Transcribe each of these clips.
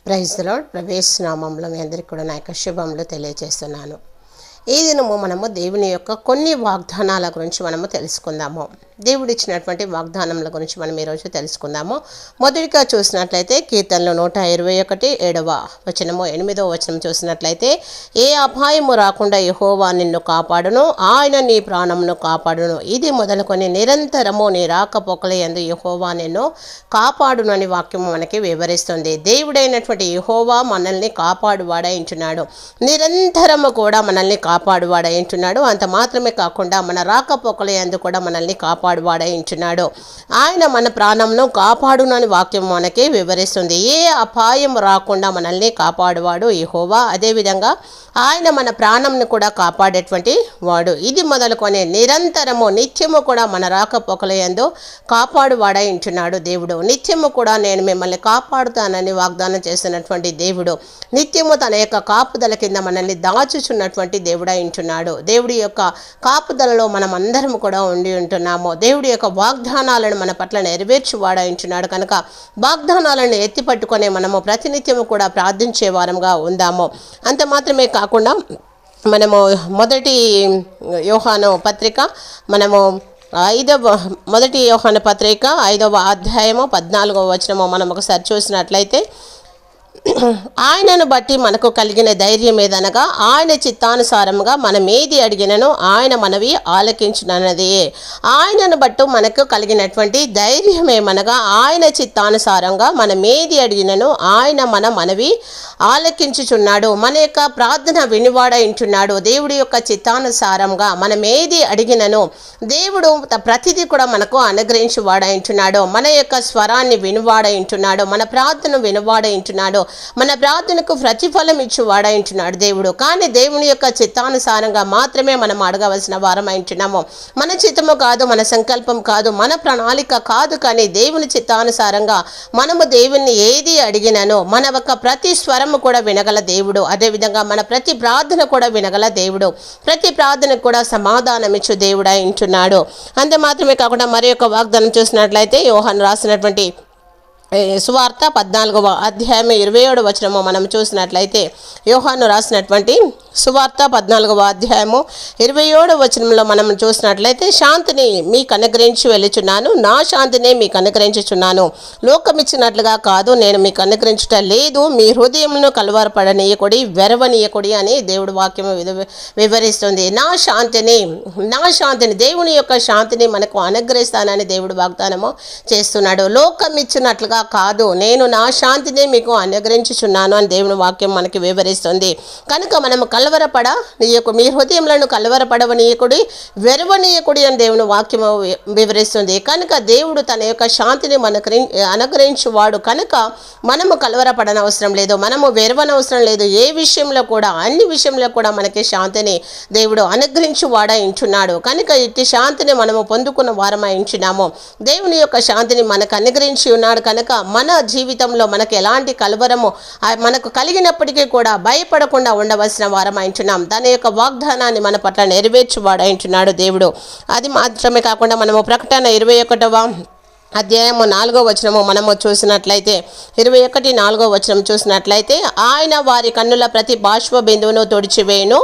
Praise the lord. ప్రవేశ నామంలో మీ అందరికీ కూడా నా యొక్క శుభములు తెలియజేస్తున్నాను. ఈ దినము మనము దేవుని యొక్క కొన్ని వాగ్దానాల గురించి మనము తెలుసుకుందాము. దేవుడు ఇచ్చినటువంటి వాగ్దానముల గురించి మనం ఈరోజు తెలుసుకుందాము. మొదటిగా చూసినట్లయితే కీర్తనలు 121 7వ వచనము 8వ వచనం చూసినట్లయితే, ఏ అపాయము రాకుండా యెహోవా నిన్ను కాపాడును, ఆయన నీ ప్రాణమును కాపాడును. ఇది మొదలుకొని నిరంతరము నీ రాకపోకల యందు యెహోవా నిన్ను కాపాడును అని వాక్యము మనకి వివరిస్తుంది. దేవుడైనటువంటి యెహోవా మనల్ని కాపాడువాడైంటున్నాడు. నిరంతరము కూడా మనల్ని కాపాడువాడైంటున్నాడు. అంత మాత్రమే కాకుండా మన రాకపోకల యందు కూడా మనల్ని కాపాడువాడైంటున్నాడు. ఆయన మన ప్రాణంను కాపాడునని వాక్యం మనకి వివరిస్తుంది. ఏ అపాయం రాకుండా మనల్ని కాపాడువాడు యెహోవా. అదేవిధంగా ఆయన మన ప్రాణంను కూడా కాపాడేటువంటి వాడు. ఇది మొదలుకొని నిరంతరము నిత్యము కూడా మన రాకపోకల యందు కాపాడువాడైంటున్నాడు దేవుడు. నిత్యము కూడా నేను మిమ్మల్ని కాపాడుతానని వాగ్దానం చేసినటువంటి దేవుడు, నిత్యము తన యొక్క కాపుదల కింద మనల్ని దాచుచున్నటువంటి దేవుడైంటున్నాడు. దేవుడి యొక్క కాపుదలలో మనం అందరము కూడా ఉండి ఉంటున్నాము. దేవుడి యొక్క వాగ్దానాలను మన పట్ల నెరవేర్చువాడైంటున్నాడు కనుక వాగ్దానాలను ఎత్తిపట్టుకొని మనము ప్రతినిత్యము కూడా ప్రార్థించే వారంగా ఉందాము. అంత మాత్రమే కాకుండా మనము మొదటి యోహాను పత్రిక మనము మొదటి యోహాను పత్రిక 5వ అధ్యాయము 14వ వచనము మనం ఒకసారి చూసినట్లయితే, ఆయనను బట్టి మనకు కలిగిన ధైర్యం ఏదనగా ఆయన చిత్తానుసారంగా మనం ఏది అడిగినను ఆయన మనవి ఆలకించునన్నది. ఆయనను బట్టి మనకు కలిగినటువంటి ధైర్యం ఏమనగా ఆయన చిత్తానుసారంగా మనం ఏది అడిగినను ఆయన మన మనవి ఆలకించుచున్నాడు. మన యొక్క ప్రార్థన వినివాడైంటున్నాడు. దేవుడి యొక్క చిత్తానుసారంగా మనం ఏది అడిగినను దేవుడు ప్రతిదీ కూడా మనకు అనుగ్రహించువాడైంటున్నాడు. మన యొక్క స్వరాన్ని వినివాడైంటున్నాడు. మన ప్రార్థన వినివాడైంటున్నాడు. మన ప్రార్థనకు ప్రతిఫలం ఇచ్చువాడైంటున్నాడు దేవుడు. కానీ దేవుని యొక్క చిత్తానుసారంగా మాత్రమే మనం అడగవలసిన వారం అయింటున్నాము. మన చిత్తము కాదు, మన సంకల్పం కాదు, మన ప్రణాళిక కాదు, కానీ దేవుని చిత్తానుసారంగా మనము దేవుణ్ణి ఏది అడిగినను మన యొక్క ప్రతి స్వరము కూడా వినగల దేవుడు. అదేవిధంగా మన ప్రతి ప్రార్థన కూడా వినగల దేవుడు. ప్రతి ప్రార్థనకు కూడా సమాధానం ఇచ్చు దేవుడైంటున్నాడు. అంతే మాత్రమే కాకుండా మరి యొక్క వాగ్దానం చూసినట్లయితే యోహాను రాసినటువంటి సువార్త 14వ అధ్యాయం 27వ వచనము మనం చూసినట్లయితే, యోహాను రాసినటువంటి సువార్త 14వ అధ్యాయము 27వ వచనంలో మనం చూసినట్లయితే, శాంతిని మీకు అనుగ్రహించి వెళ్ళుచున్నాను, నా శాంతిని మీకు అనుగ్రహించుచున్నాను, లోకమిచ్చినట్లుగా కాదు నేను మీకు అనుగ్రహించుట లేదు, మీ హృదయమును కలవరపడనీయకుడి, వెరవనీయకుడి అని దేవుడు వాక్యం వివరిస్తుంది. నా శాంతిని దేవుని యొక్క శాంతిని మనకు అనుగ్రహిస్తానని దేవుడు వాగ్దానము చేస్తున్నాడు. లోకమిచ్చినట్లుగా కాదు నేను నా శాంతిని మీకు అనుగ్రహించుచున్నాను అని దేవుని వాక్యం మనకి వివరిస్తుంది. కనుక మనము మీ హృదయములను కలవరపడవనీయకుడి, వెరవనీయకుడి అని దేవుని వాక్యం వివరిస్తుంది. కనుక దేవుడు తన యొక్క శాంతిని మనకు అనుగ్రహించువాడు కనుక మనము కలవరపడనవసరం లేదు, మనము వెరవనవసరం లేదు. ఏ విషయంలో కూడా అన్ని విషయంలో కూడా మనకి శాంతిని దేవుడు అనుగ్రహించువాడా ఇంచున్నాడు. కనుక ఇట్టి శాంతిని మనము పొందుకున్న వారమై ఇంచున్నాము. దేవుని యొక్క శాంతిని మనకు అనుగ్రహించి ఉన్నాడు కనుక మన జీవితంలో మనకు ఎలాంటి కలవరము మనకు కలిగినప్పటికీ కూడా భయపడకుండా ఉండవలసిన వారమైంటున్నాం. తన యొక్క వాగ్దానాన్ని మన పట్ల నెరవేర్చువాడైంటున్నాడు దేవుడు. అది మాత్రమే కాకుండా మనము ప్రకటన 21వ అధ్యాయము 4వ వచనము మనము చూసినట్లయితే 21:4వ వచనం చూసినట్లయితే, ఆయన వారి కన్నుల ప్రతి బాష్ప బిందువును తుడిచివేయును,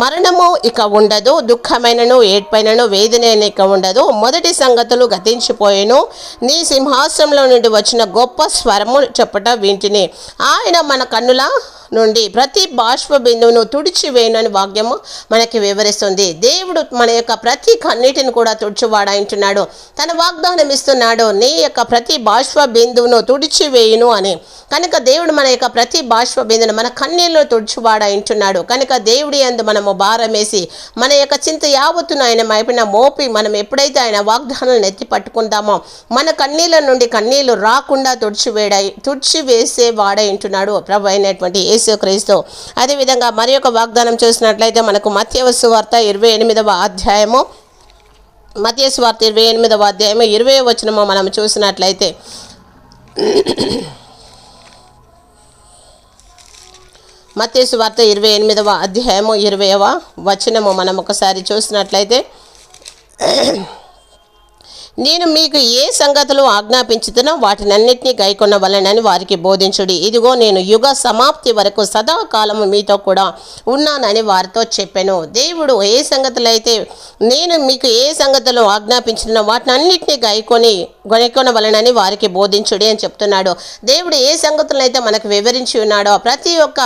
మరణము ఇక ఉండదు, దుఃఖమైనను ఏడ్పైనను వేదన ఇక ఉండదు, మొదటి సంగతులు గతించిపోయేను, నీ సింహాసనంలో నుండి వచ్చిన గొప్ప స్వరము చెప్పట వింటిని. ఆయన మన కన్నుల నుండి ప్రతి బాష్ప బిందువును తుడిచివేయనని వాక్యము మనకి వివరిస్తుంది. దేవుడు మన యొక్క ప్రతి కన్నీటిని కూడా తుడిచివాడైంటున్నాడు. తన వాగ్దానం ఇస్తున్నాడు, నీ యొక్క ప్రతి బాష్ప బిందువును తుడిచివేయును అని. కనుక దేవుడు మన యొక్క ప్రతి బాష్ప బిందును మన కన్నీళ్ళు తుడిచివాడైంటున్నాడు. కనుక దేవుడి యందు మనము భారం వేసి మన యొక్క చింత యావత్తును ఆయన వైపున మోపి మనం ఎప్పుడైతే ఆయన వాగ్దానాలను ఎత్తి పట్టుకుంటామో మన కన్నీళ్ళ నుండి కన్నీళ్లు రాకుండా తుడిచివేసే వాడైంటున్నాడు ప్రభు అయినటువంటి యేసుక్రీస్తు. అదేవిధంగా మరి యొక్క వాగ్దానం చూసినట్లయితే మనకు మత్తయి సువార్త 28వ అధ్యాయము 20వ వచనము మనం చూసినట్లయితే, మత్తయి సువార్త 28వ అధ్యాయము 20వ వచనము మనం ఒకసారి చూసినట్లయితే, నేను మీకు ఏ సంగతులు ఆజ్ఞాపించుతునో వాటినన్నిటినీ గైకొనవలెనని వారికి బోధించుడి. ఇదిగో నేను యుగ సమాప్తి వరకు సదాకాలము మీతో కూడా ఉన్నానని వారితో చెప్పాను. దేవుడు ఏ సంగతులు అయితే నేను మీకు ఏ సంగతులు ఆజ్ఞాపించుతునో వాటినన్నిటినీ గైకొనవలెనని వారికి బోధించుడి అని చెప్తున్నాడు. దేవుడు ఏ సంగతులు అయితే మనకు వివరించి ఉన్నాడో ప్రతి ఒక్క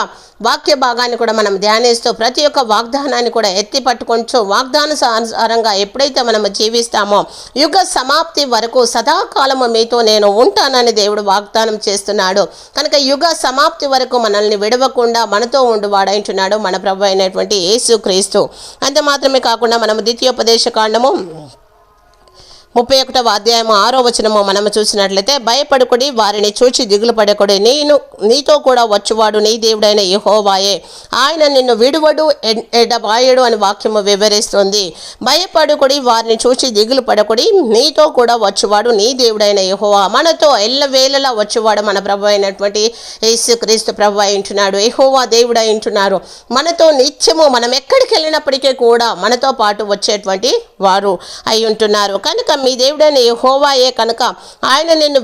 వాక్య భాగాన్ని కూడా మనం ధ్యానిస్తూ ప్రతి ఒక్క వాగ్దానాన్ని కూడా ఎత్తి పట్టుకొంటూ వాగ్దానానుసారంగా ఎప్పుడైతే మనం జీవిస్తామో యుగ సమాప్తి వరకు సదాకాలము మీతో నేను ఉంటానని దేవుడు వాగ్దానం చేస్తున్నాడు. కనుక యుగ సమాప్తి వరకు మనల్ని విడవకుండా మనతో ఉండువాడంటున్నాడు మన ప్రభు అయినటువంటి యేసుక్రీస్తు. అంతే మాత్రమే కాకుండా మనము ద్వితీయోపదేశ కాండము 31వ అధ్యాయము 6వ వచనము మనము చూసినట్లయితే, భయపడుకుడి, వారిని చూచి దిగులు పడకుడి, నేను నీతో కూడా వచ్చువాడు నీ దేవుడైన యెహోవాయే, ఆయన నిన్ను విడువడు ఎడబాయడు అని వాక్యము వివరిస్తుంది. భయపడుకుడి, వారిని చూచి దిగులు పడకుడి, నీతో కూడా వచ్చువాడు నీ దేవుడైన యెహోవా. మనతో ఎల్లవేళలా వచ్చువాడు మన ప్రభు అయినటువంటి యేసుక్రీస్తు ప్రభు అయింటున్నాడు. యెహోవా దేవుడు అయింటున్నారు. మనతో నిత్యము మనం ఎక్కడికి వెళ్ళినప్పటికీ కూడా మనతో పాటు వచ్చేటువంటి వారు అయి ఉంటున్నారు. కనుక మీ దేవుడైన యెహోవాయే కనుక ఆయన నిన్ను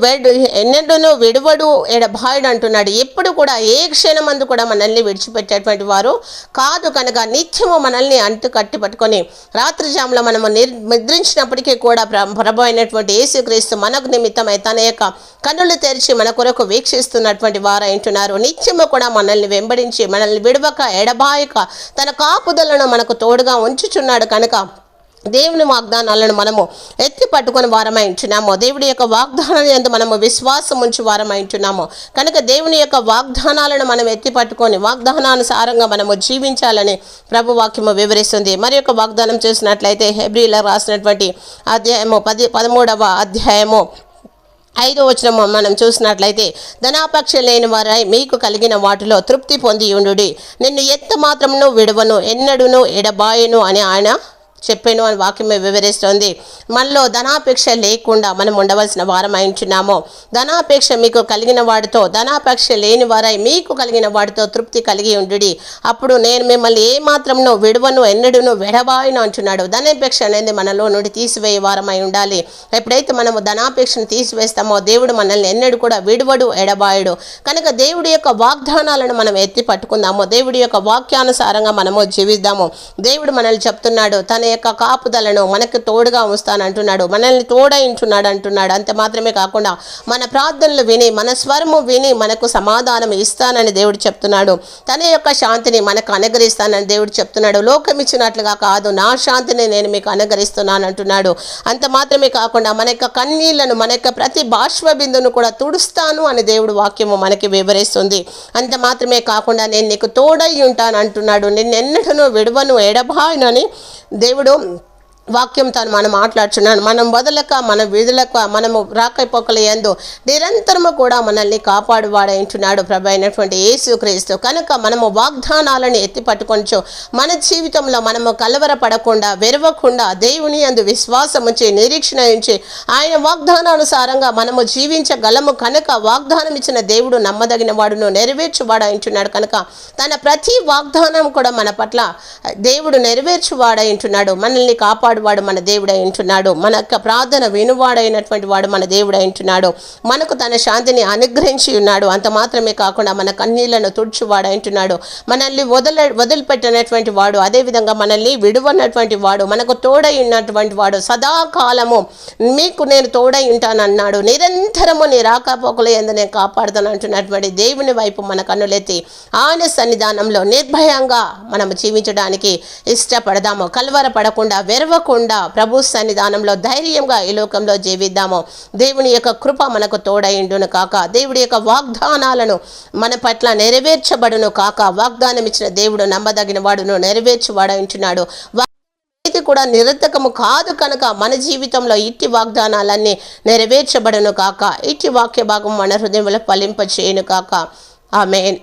ఎన్నడూనూ విడువడు ఎడబాయడు అంటున్నాడు. ఎప్పుడు కూడా ఏ క్షణమందు కూడా మనల్ని విడిచిపెట్టేటువంటి వారు కాదు. కనుక నిత్యము మనల్ని అంటు కట్టి పట్టుకొని రాత్రి జాములో మనము నిద్రించినప్పటికీ కూడా ప్రభు అయినటువంటి యేసుక్రీస్తు మనకు నిమిత్తమై తన యొక్క కన్నులు తెరిచి మన కొరకు వీక్షిస్తున్నటువంటి వారు అంటున్నారు. నిత్యము కూడా మనల్ని వెంబడించి మనల్ని విడవక ఎడబాయక తన కాపుదలను మనకు తోడుగా ఉంచుచున్నాడు. కనుక దేవుని వాగ్దానాలను మనము ఎత్తి పట్టుకొని వారమై ఉంటున్నాము. దేవుడి యొక్క వాగ్దానాలు యందు మనము విశ్వాసం ఉంచి వారమై ఉంటున్నాము. కనుక దేవుని యొక్క వాగ్దానాలను మనం ఎత్తి పట్టుకొని వాగ్దానానుసారంగా మనము జీవించాలని ప్రభు వాక్యము వివరిస్తుంది. మరి యొక్క వాగ్దానం చేసినట్లయితే హెబ్రీలకు రాసినటువంటి అధ్యాయము 13వ అధ్యాయము 5వ వచనం మనం చూసినట్లయితే, ధనాపేక్ష లేని వారై మీకు కలిగిన వాటిలో తృప్తి పొంది ఉండుడి, నిన్ను ఎంత మాత్రమును విడవను ఎన్నడూను ఎడబాయను అని ఆయన చెప్పాను అని వాక్యమే వివరిస్తుంది. మనలో ధనాపేక్ష లేకుండా మనం ఉండవలసిన వారం అయించున్నాము. ధనాపేక్ష మీకు కలిగిన వాడితో ధనాపేక్ష లేని వారై మీకు కలిగిన వాడితో తృప్తి కలిగి ఉండుడి, అప్పుడు నేను మిమ్మల్ని ఏమాత్రంను విడువను ఎన్నడూను విడబాయను అంటున్నాడు. ధనాపేక్ష అనేది మనలో నుండి తీసివేయ వారమై ఉండాలి. ఎప్పుడైతే మనము ధనాపేక్షను తీసివేస్తామో దేవుడు మనల్ని ఎన్నడూ కూడా విడువడు ఎడబాయడు. కనుక దేవుడి యొక్క వాగ్దానాలను మనం ఎత్తి పట్టుకుందాము. దేవుడి యొక్క వాక్యానుసారంగా మనము జీవిద్దాము. దేవుడు మనల్ని చెప్తున్నాడు, తన యొక్క కాపుదలను మనకు తోడుగా ఉంచుతానంటున్నాడు, మనల్ని తోడైంటున్నాడు అంటున్నాడు. అంతే మాత్రమే కాకుండా మన ప్రార్థనలు విని మన స్వరము విని మనకు సమాధానం ఇస్తానని దేవుడు చెప్తున్నాడు. తన యొక్క శాంతిని మనకు అనుగ్రహిస్తానని దేవుడు చెప్తున్నాడు. లోకం ఇచ్చినట్లుగా కాదు, నా శాంతిని నేను మీకు అనుగ్రహిస్తున్నాను అంటున్నాడు. అంత మాత్రమే కాకుండా మన యొక్క కన్నీళ్లను మన యొక్క ప్రతి బాష్ప బిందును కూడా తుడుస్తాను అని దేవుడు వాక్యము మనకి వివరిస్తుంది. అంత మాత్రమే కాకుండా నేను నీకు తోడై ఉంటాను అంటున్నాడు. నిన్నెన్నడను విడువను ఎడబాయనని దేవుడు వాక్యం తాను మనం మాట్లాడుచున్నాను. మనం వదలక మన విధులక మనము రాకపోకల యందు నిరంతరము కూడా మనల్ని కాపాడువాడంటున్నాడు ప్రభు అయినటువంటి యేసుక్రీస్తు. కనుక మనము వాగ్దానాలను ఎత్తి పట్టుకొంచు మన జీవితంలో మనము కలవరపడకుండా వెరవకుండా దేవుని యందు విశ్వాసం ఉంచి నిరీక్షణ ఉంచి ఆయన వాగ్దానానుసారంగా మనము జీవించగలము. కనుక వాగ్దానం ఇచ్చిన దేవుడు నమ్మదగిన వాడును నెరవేర్చువాడంటున్నాడు. కనుక తన ప్రతి వాగ్దానం కూడా మన పట్ల దేవుడు నెరవేర్చువాడంటున్నాడు. మనల్ని కాపాడు వాడు మన దేవుడై ఉంటున్నాడు. మన యొక్క ప్రార్థన వినువాడైనటువంటి వాడు మన దేవుడై ఉంటున్నాడు. మనకు తన శాంతిని అనుగ్రహించి ఉన్నాడు. అంత మాత్రమే కాకుండా మన కన్నీళ్లను తుడుచువాడై ఉంటున్నాడు. మనల్ని వదిలిపెట్టినటువంటి వాడు, అదేవిధంగా మనల్ని విడువన్నటువంటి వాడు, మనకు తోడై ఉన్నటువంటి వాడు, సదాకాలము మీకు నేను తోడై ఉంటానన్నాడు. నిరంతరము నీ రాకపోకల యందు నేను కాపాడుతాను అంటున్నటువంటి దేవుని వైపు మన కన్నులెత్తి ఆయన సన్నిధానంలో నిర్భయంగా మనము జీవించడానికి ఇష్టపడదాము. కలవరపడకుండా వెరవకుండా ప్రభు సన్నిధానంలో ధైర్యంగా ఈ లోకంలో జీవిద్దాము. దేవుని యొక్క కృప మనకు తోడైండును కాక, దేవుడి యొక్క వాగ్దానాలను మన పట్ల నెరవేర్చబడును కాక. వాగ్దానం ఇచ్చిన దేవుడు నమ్మదగిన వాడును నెరవేర్చువాడంటున్నాడు. ఇది కూడా నిరర్థకము కాదు. కనుక మన జీవితంలో ఇట్టి వాగ్దానాలన్నీ నెరవేర్చబడును కాక. ఇట్టి వాక్య భాగం మన హృదయంలో ఫలింపచేయును కాక. ఆమేన్.